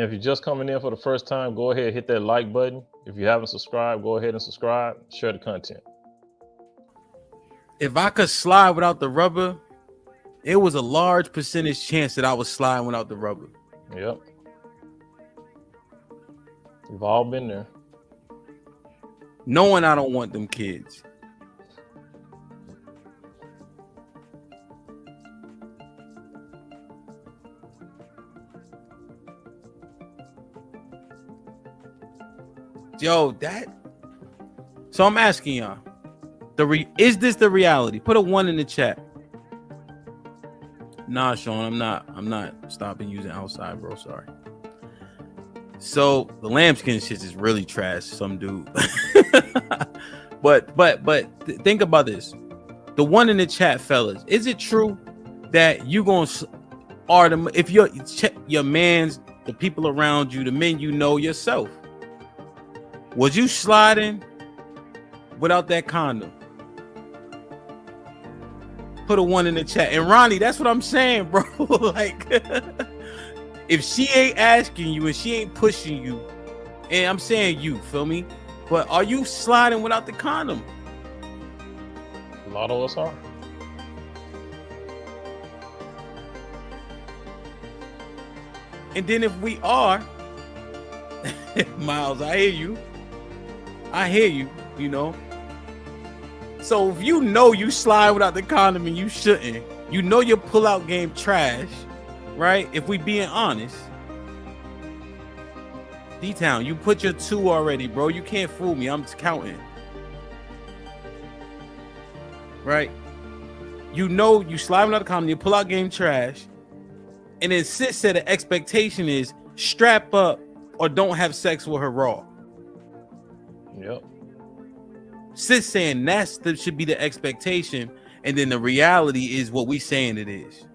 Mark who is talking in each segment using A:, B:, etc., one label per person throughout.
A: And if you're just coming in for the first time, go ahead and hit that like button. If you haven't subscribed, go ahead and subscribe. Share the content.
B: If I could slide without the rubber, it was a large percentage chance that I was sliding without the rubber.
A: Yep. We've all been there.
B: Knowing I don't want them kids. Yo, that. So I'm asking y'all, is this the reality? Put a 1 in the chat. Nah, Sean, I'm not stopping using outside, bro. Sorry. So the lambskin shit is really trash, some dude. but think about this. The 1 in the chat, fellas. Is it true that you gonna if your man's, the people around you, the men you know, yourself? Was you sliding without that condom? Put a 1 in the chat. And Ronnie, that's what I'm saying, bro. Like, if she ain't asking you and she ain't pushing you, and I'm saying you, feel me? But are you sliding without the condom?
A: A lot of us are.
B: And then if we are, Miles, I hear you, you know. So if you know you slide without the condom and you shouldn't, you know your pull-out game trash, right? If we being honest. D-Town, you put your 2 already, bro. You can't fool me. I'm counting. Right? You know you slide without the condom, your pull-out game trash. And then Sis said the expectation is strap up or don't have sex with her raw.
A: Yep.
B: Sis saying that should be the expectation, and then the reality is what we saying it is.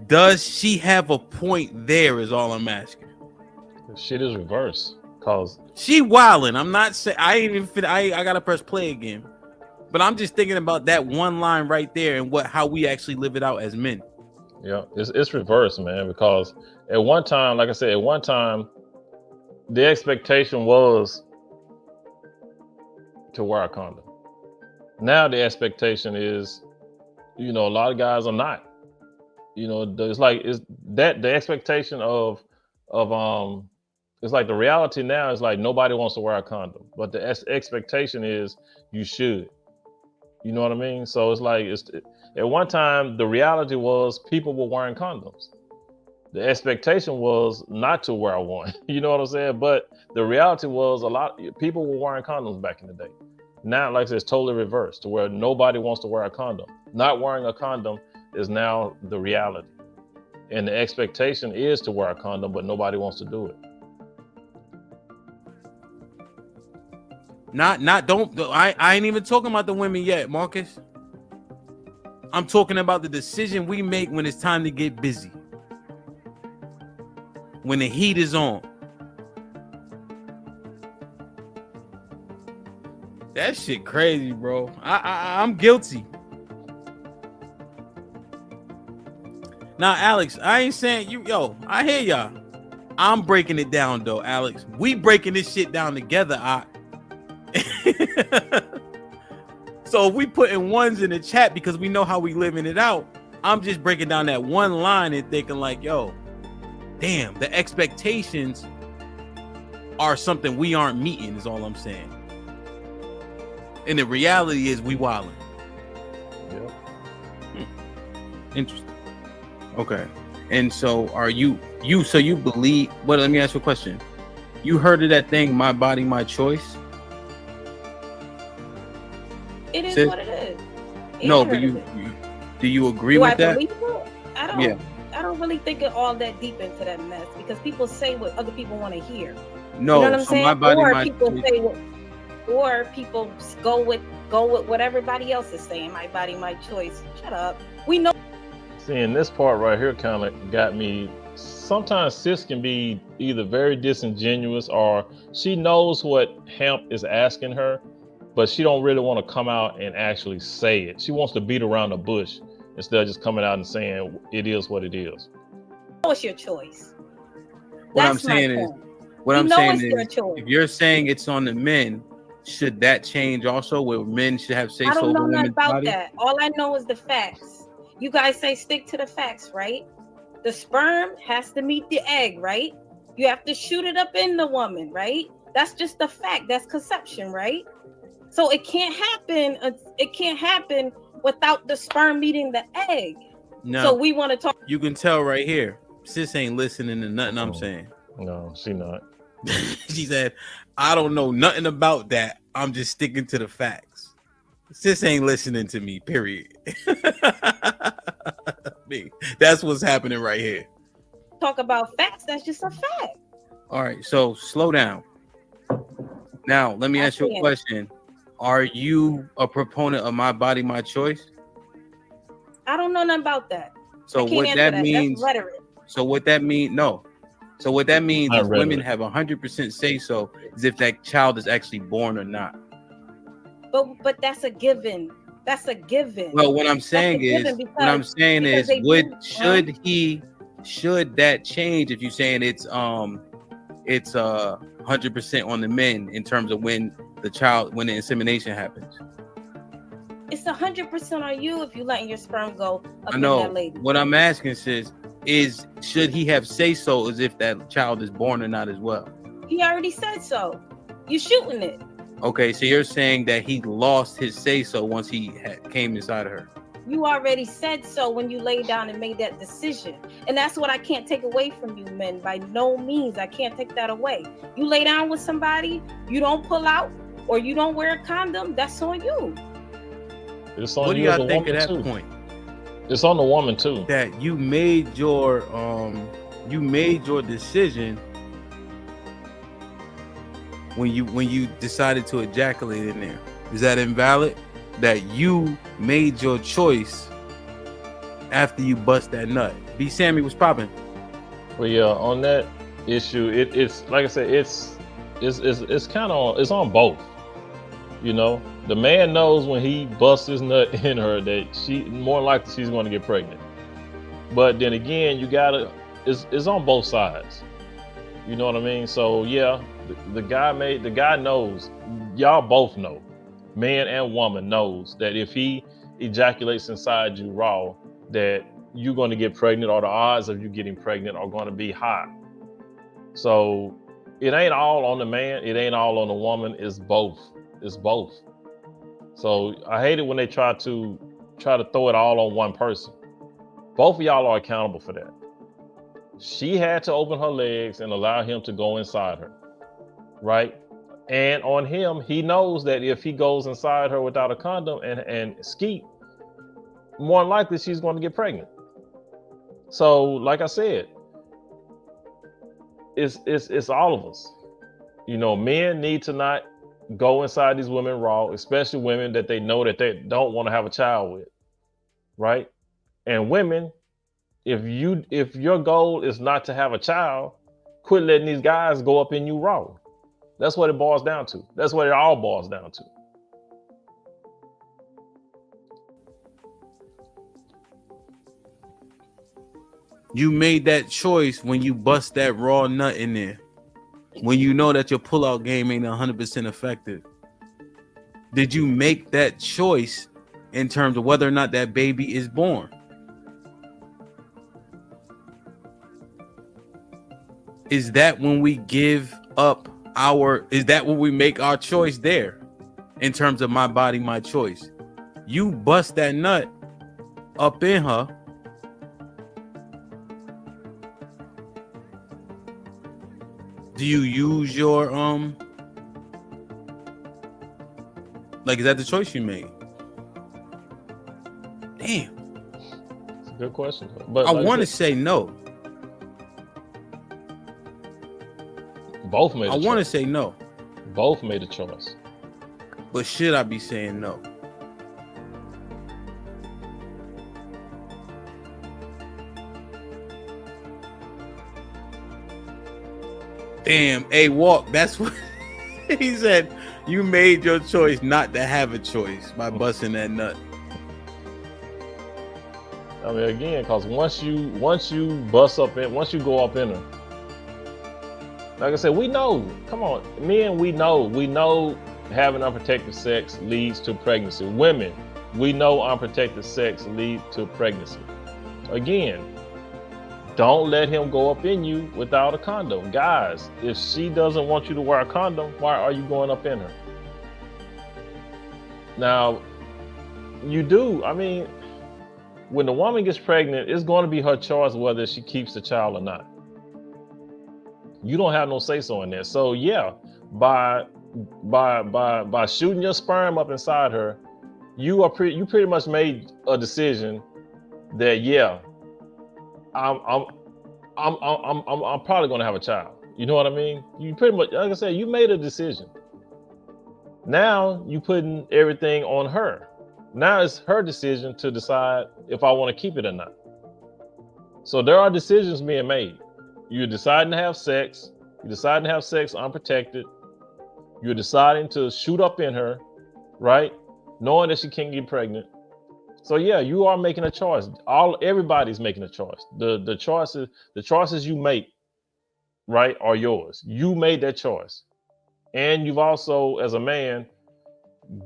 B: Does she have a point there is all I'm asking.
A: The shit is reverse. Cause
B: she wilding. I'm not saying I gotta press play again. But I'm just thinking about that one line right there and how we actually live it out as men.
A: Yeah, it's reverse, man, because at one time, like I said, the expectation was to wear a condom. Now the expectation is, a lot of guys are not. It's the expectation of it's like the reality now is like nobody wants to wear a condom, but the expectation is you should. You know what I mean? So it's like at one time the reality was people were wearing condoms. The expectation was not to wear one. You know what I'm saying? But the reality was a lot people were wearing condoms back in the day. Now, like I said, it's totally reversed to where nobody wants to wear a condom. Not wearing a condom is now the reality. And the expectation is to wear a condom, but nobody wants to do it.
B: I ain't even talking about the women yet, Marcus. I'm talking about the decision we make when it's time to get busy. When the heat is on. That shit crazy, bro. I'm guilty. Now, Alex, I ain't saying you, I hear y'all. I'm breaking it down though, Alex. We breaking this shit down together. So if we putting 1s in the chat because we know how we living it out, I'm just breaking down that one line and thinking like, damn, the expectations are something we aren't meeting is all I'm saying. And the reality is we wildin'.
A: Yeah.
B: Interesting. Okay. And so are you believe, let me ask you a question. You heard of that thing, My Body, My Choice?
C: It is what it is.
B: No, but do you agree with that?
C: I don't. Yeah. I don't really think it all that deep into that mess because people say what other people want to hear.
B: No,
C: you know what I'm saying?
B: My body,
C: or
B: my
C: people
B: choice.
C: say or people go with what everybody else is saying. My body, my choice. Shut up. We know.
A: Seeing this part right here kind of got me. Sometimes Sis can be either very disingenuous or she knows what Hemp is asking her, but she don't really want to come out and actually say it. She wants to beat around the bush instead of just coming out and saying it is what it is.
C: it's your choice.
B: What I'm
C: That's my
B: saying is,
C: point.
B: what
C: You
B: I'm
C: know
B: saying
C: it's your
B: is,
C: choice.
B: if you're saying it's on the men, should that change also, where men should have say
C: I
B: so
C: don't know
B: over
C: nothing
B: women's
C: about
B: body?
C: that. All I know is the facts. You guys say stick to the facts, right? The sperm has to meet the egg, right? You have to shoot it up in the woman, right? That's just the fact. That's conception, right? So it can't happen. It can't happen without the sperm meeting the egg.
B: No.
C: So we want to talk.
B: You can tell right here, sis ain't listening to nothing I'm saying.
A: No, she not.
B: She said, I don't know nothing about that. I'm just sticking to the facts. Sis ain't listening to me, period. That's what's happening right here.
C: Talk about facts. That's just a fact.
B: All right, so slow down. Now, let me ask you a question. Are you a proponent of my body, my choice?
C: I don't know nothing about that.
B: So what that means?
C: That's rhetoric.
B: So what that means? No. So what that means is women
A: rhetoric.
B: have 100% say so, as if that child is actually born or not.
C: But that's a given. That's a given.
B: Well, what I'm saying is, should that change if you're saying it's 100% on the men in terms of when the insemination happens?
C: It's 100% on you if you letting your sperm go up
B: I know.
C: in that lady.
B: What I'm asking, sis, is should he have say so as if that child is born or not as well?
C: He already said so. You shooting it.
B: Okay, so you're saying that he lost his say so once he came inside of her.
C: You already said so when you laid down and made that decision. And that's what I can't take away from you, men. By no means, I can't take that away. You lay down with somebody, you don't pull out, or you don't wear a condom, that's on you.
A: It's on
B: what do
A: you
B: y'all think
A: at
B: that
A: too.
B: point?
A: It's on the woman too.
B: That you made your decision when you decided to ejaculate in there. Is that invalid? That you made your choice after you bust that nut. B. Sammy was popping.
A: Well, yeah, on that issue, it's like I said, it's kind of it's on both. You know, the man knows when he busts his nut in her that she more likely she's going to get pregnant. But then again, you gotta it's on both sides. You know what I mean? So yeah, the guy knows. Y'all both know. Man and woman knows that if he ejaculates inside you raw, that you're going to get pregnant, or the odds of you getting pregnant are going to be high. So it ain't all on the man, it ain't all on the woman. It's both. It's both. So I hate it when they try to throw it all on one person. Both of y'all are accountable for that. She had to open her legs and allow him to go inside her, right? And on him, he knows that if he goes inside her without a condom and skeet, more than likely she's going to get pregnant. So, like I said, it's all of us. You know, men need to not go inside these women raw, especially women that they know that they don't want to have a child with, right? And women, if your goal is not to have a child, quit letting these guys go up in you raw. That's what it boils down to. That's what it all boils down to.
B: You made that choice when you bust that raw nut in there. When you know that your pullout game ain't 100% effective. Did you make that choice in terms of whether or not that baby is born? Is that when we give up is that when we make our choice there in terms of my body, my choice? You bust that nut up in her. Do you use your like, is that the choice you made? Damn.
A: It's a good question. But
B: I want to say no.
A: Both made a choice.
B: I want to say no.
A: Both made a choice.
B: But should I be saying no? Damn, walk. That's what he said. You made your choice not to have a choice by busting that nut.
A: I mean, again, because once you bust up in, once you go up in her, like I said, we know. Come on, men, we know having unprotected sex leads to pregnancy. Women, we know unprotected sex leads to pregnancy. Again, don't let him go up in you without a condom. Guys, if she doesn't want you to wear a condom, why are you going up in her? Now, you do. I mean, when the woman gets pregnant, it's going to be her choice whether she keeps the child or not. You don't have no say-so in that. So yeah, by shooting your sperm up inside her, you pretty much made a decision that yeah, I'm probably gonna have a child. You know what I mean? You pretty much, like I said, you made a decision. Now you putting everything on her. Now it's her decision to decide if I want to keep it or not. So there are decisions being made. You're deciding to have sex. You're deciding to have sex unprotected. You're deciding to shoot up in her, right? Knowing that she can't get pregnant. So yeah, you are making a choice. Everybody's making a choice. The choices you make, right, are yours. You made that choice. And you've also, as a man,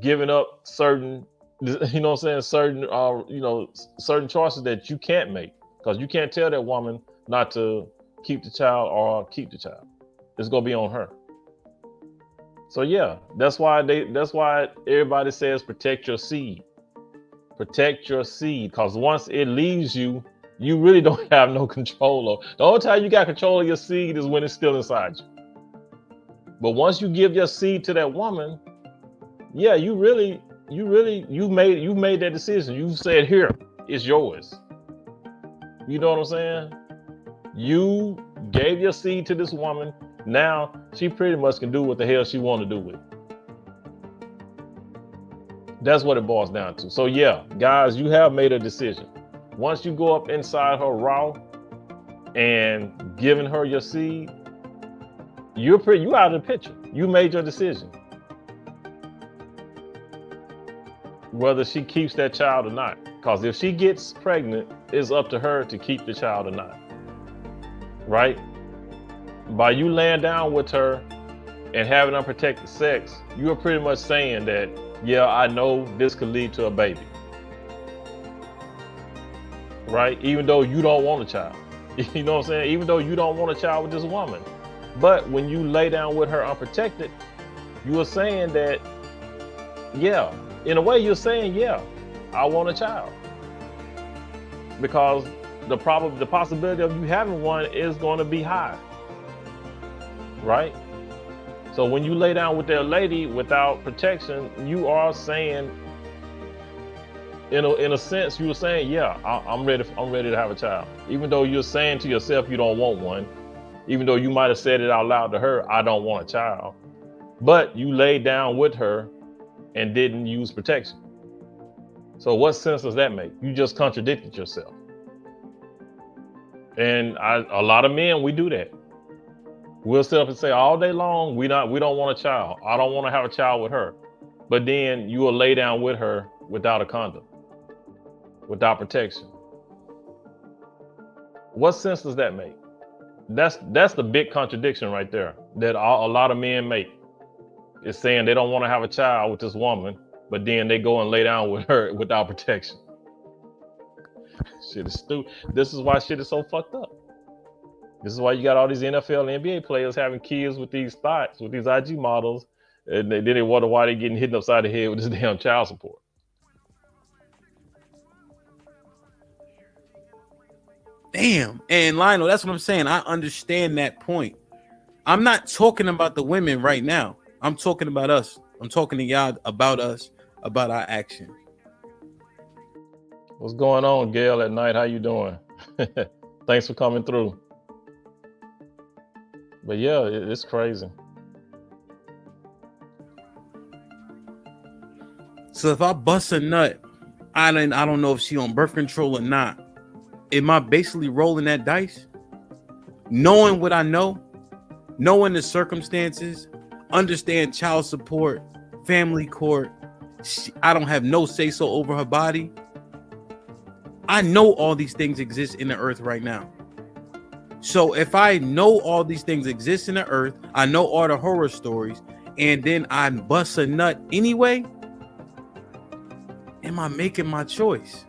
A: given up certain, you know what I'm saying, certain choices that you can't make. Because you can't tell that woman not to keep the child or keep the child. It's gonna be on her. So yeah, that's why everybody says protect your seed. Protect your seed, because once it leaves you, you really don't have no control of. The only time you got control of your seed is when it's still inside you. But once you give your seed to that woman, yeah, you made that decision. You said, here, it's yours. You know what I'm saying? You gave your seed to this woman. Now she pretty much can do what the hell she want to do with it. That's what it boils down to. So yeah, guys, you have made a decision. Once you go up inside her raw and giving her your seed, you out of the picture. You made your decision. Whether she keeps that child or not. Because if she gets pregnant, it's up to her to keep the child or not. Right? By you laying down with her and having unprotected sex, you are pretty much saying that, yeah, I know this could lead to a baby. Right? Even though you don't want a child. You know what I'm saying? Even though you don't want a child with this woman. But when you lay down with her unprotected, you are saying that, yeah, in a way you're saying, yeah, I want a child. Because the possibility of you having one is going to be high. Right? So when you lay down with that lady without protection, you are saying, in a sense, you were saying, yeah, I'm ready to have a child. Even though you're saying to yourself you don't want one, even though you might have said it out loud to her, I don't want a child. But you laid down with her and didn't use protection. So what sense does that make? You just contradicted yourself. And a lot of men, we do that. We'll sit up and say all day long, we don't want a child. I don't want to have a child with her. But then you will lay down with her without a condom, without protection. What sense does that make? That's the big contradiction right there that a lot of men make. Is saying they don't want to have a child with this woman, but then they go and lay down with her without protection. Shit is stupid. This is why shit is so fucked up. This is why you got all these NFL and NBA players having kids with these thoughts, with these IG models, and then they wonder why they're getting hit upside the head with this damn child support.
B: Damn. And Lionel, that's what I'm saying. I understand that point. I'm not talking about the women right now. I'm talking about us. I'm talking to y'all about us, about our action.
A: What's going on, Gail, at night? How you doing? Thanks for coming through. But yeah, it's crazy.
B: So if I bust a nut, I don't know if she on birth control or not. Am I basically rolling that dice? Knowing what I know, knowing the circumstances, understand child support, family court, I don't have no say so over her body. I know all these things exist in the earth right now. So if I know all these things exist in the earth, I know all the horror stories, and then I bust a nut anyway, am I making my choice?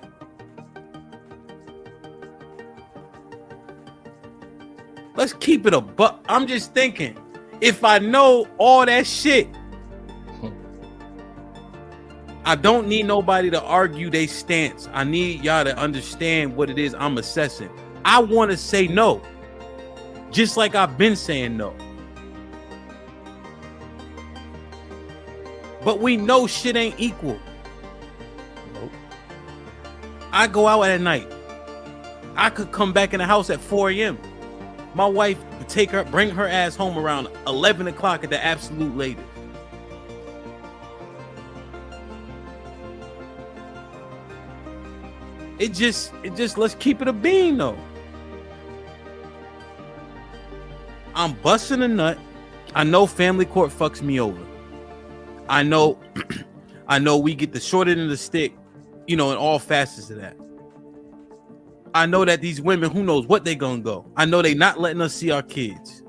B: Let's keep it a buck. I'm just thinking, if I know all that shit, I don't need nobody to argue their stance. I need y'all to understand what it is I'm assessing. I want to say no, just like I've been saying no. But we know shit ain't equal.
A: Nope.
B: I go out at night. I could come back in the house at 4 a.m. My wife would bring her ass home around 11 o'clock at the absolute latest. It just, let's keep it a bean though. I'm busting a nut. I know family court fucks me over. I know, I know we get the short end of the stick, in all facets of that. I know that these women, who knows what they gonna go. I know they not letting us see our kids.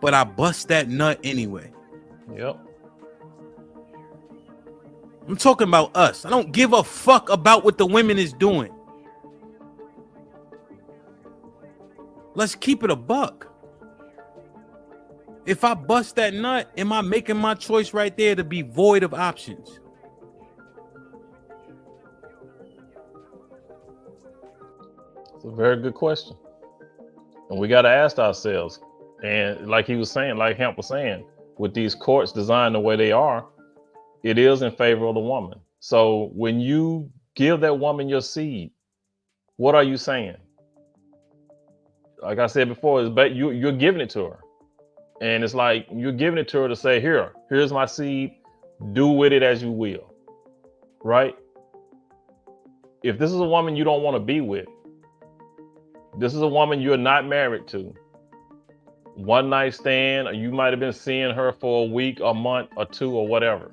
B: But I bust that nut anyway.
A: Yep.
B: I'm talking about us. I don't give a fuck about what the women is doing. Let's keep it a buck. If I bust that nut, am I making my choice right there to be void of options?
A: It's a very good question. And we got to ask ourselves. And like he was saying, like Hemp was saying, with these courts designed the way they are, it is in favor of the woman. So when you give that woman your seed, what are you saying? Like I said before, you're giving it to her. And it's like you're giving it to her to say, here's my seed. Do with it as you will. Right? If this is a woman you don't want to be with, this is a woman you're not married to, one night stand, or you might have been seeing her for a week, a month, or two, or whatever.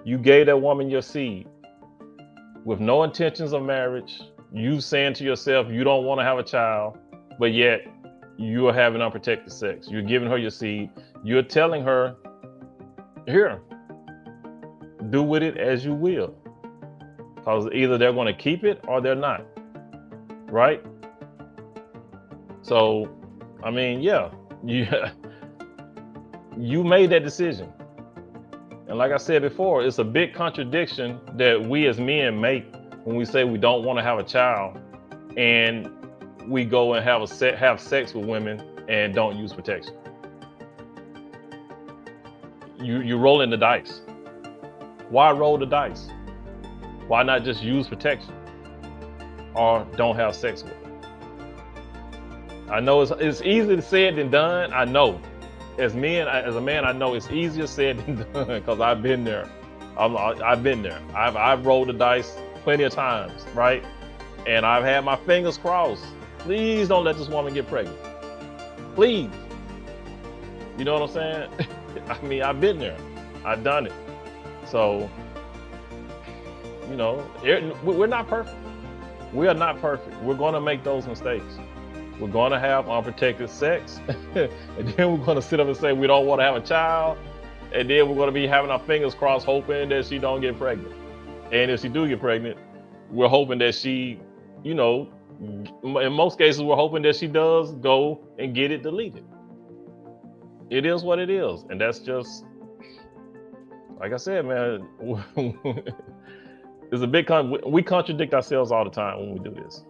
A: You gave that woman your seed with no intentions of marriage. You saying to yourself, you don't want to have a child, but yet you are having unprotected sex. You're giving her your seed. You're telling her, here, do with it as you will. Because either they're going to keep it or they're not. Right? So, I mean, yeah, you made that decision. And like I said before, it's a big contradiction that we as men make when we say we don't want to have a child and we go and have sex with women and don't use protection. You're rolling the dice. Why roll the dice? Why not just use protection or don't have sex with them? I know it's easier said than done. I know. As a man, I know it's easier said than done because I've been there. I've been there. I've rolled the dice plenty of times, right? And I've had my fingers crossed. Please don't let this woman get pregnant. Please. You know what I'm saying? I mean, I've been there. I've done it. So, we're not perfect. We are not perfect. We're going to make those mistakes. We're going to have unprotected sex. And then we're going to sit up and say we don't want to have a child. And then we're going to be having our fingers crossed hoping that she don't get pregnant. And if she do get pregnant, we're hoping that she, in most cases, we're hoping that she does go and get it deleted. It is what it is. And that's just, like I said, man, it's a big we contradict ourselves all the time when we do this.